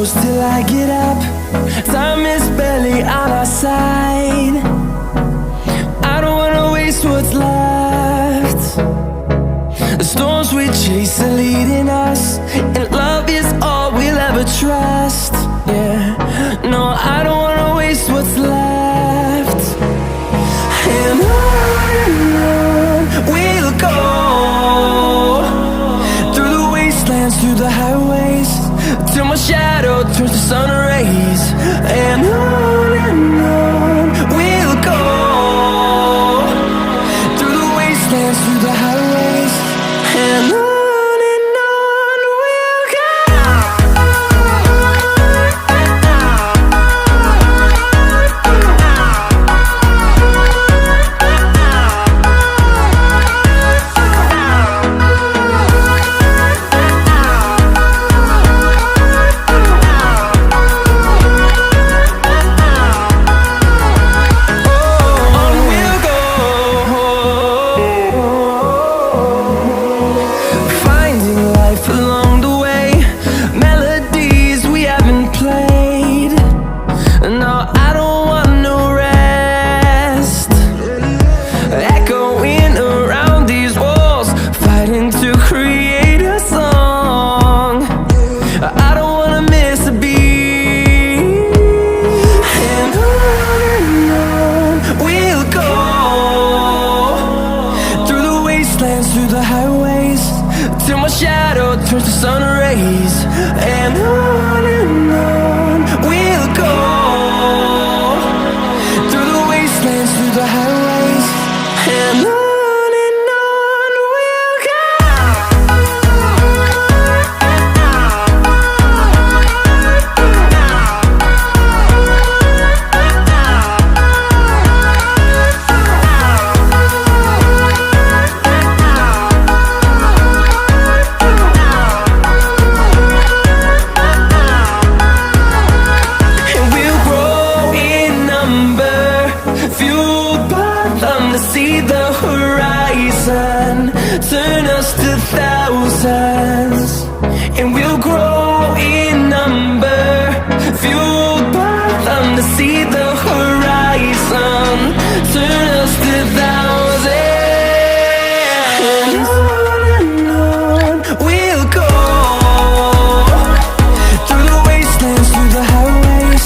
close till I get up. Time is barely on our side. I don't wanna waste what's left. The storms we chase are leading us, and love is all we'll ever trust. Yeah, no, I don't wanna waste what's left. And on we'll go, through the wastelands, through the highways, till my shadow turns to sun rays. And on we'll go, through the wastelands, through the highways, and on we'll go. Through the highways, till my shadow turns to sun rays. And on we'll go, through the wastelands, through the highways, and on we'll go. See the horizon, turn us to thousands, and we'll grow in number, fueled by them. To see the horizon, turn us to thousands, and on we'll go, through the wastelands, through the highways,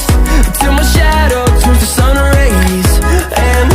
till my shadow turns to sun rays. And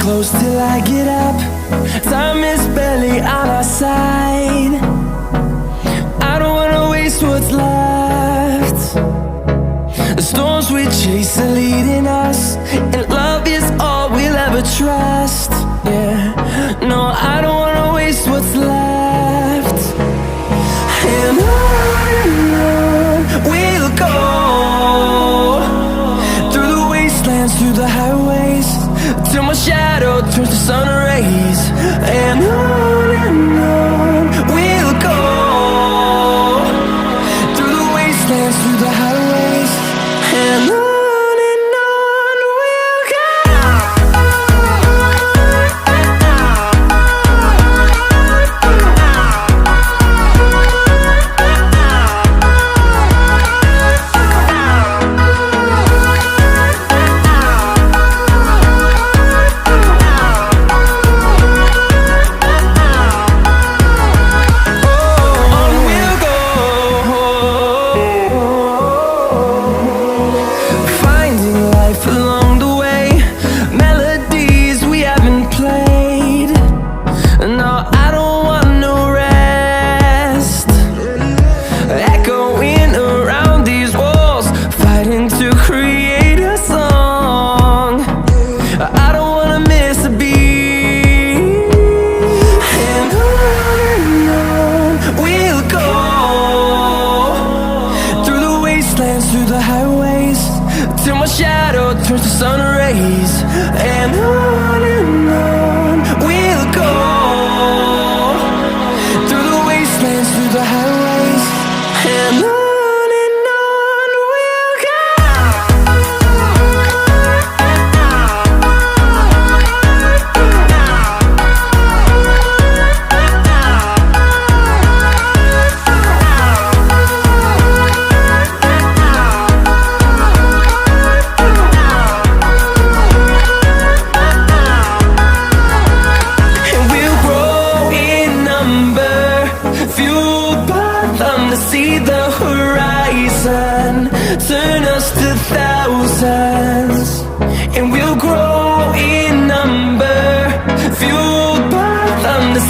close till I get up. Time is barely on our side. I don't wanna waste what's left. The storms we chase are leading us, and love is all we'll ever trust. Yeah, no, I don't wanna waste what's left. And on we'll go, through the wastelands, through the highways, till my shadow turns to sun rays. And on we'll go, through the wastelands, through the highways, and on we'll go.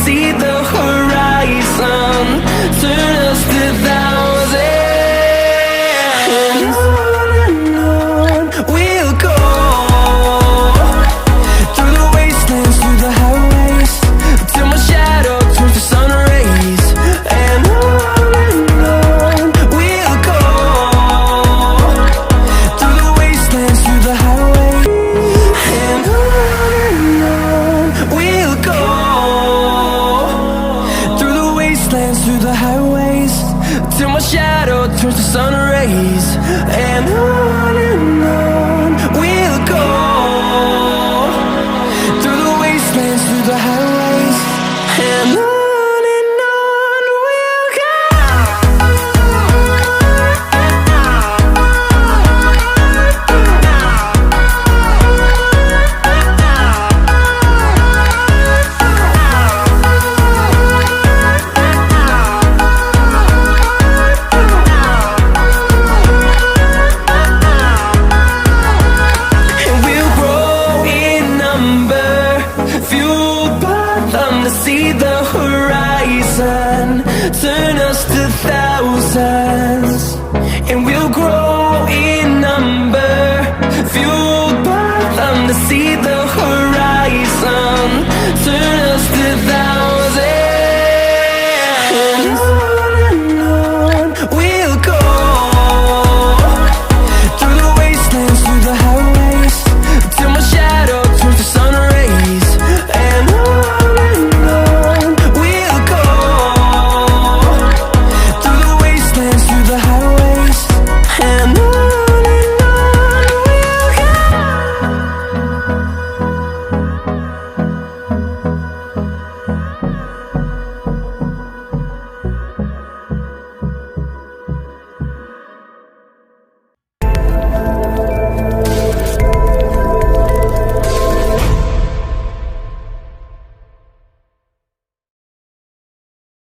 see the horizon, turn us to thousands. And on we'll go, through the wastelands, through the highways, till my shadow turns to sun rays. And on we'll go, through the wastelands, through the highways. And on we'll go, through the wastelands, through the highways, till my shadow turns to sun rays. And on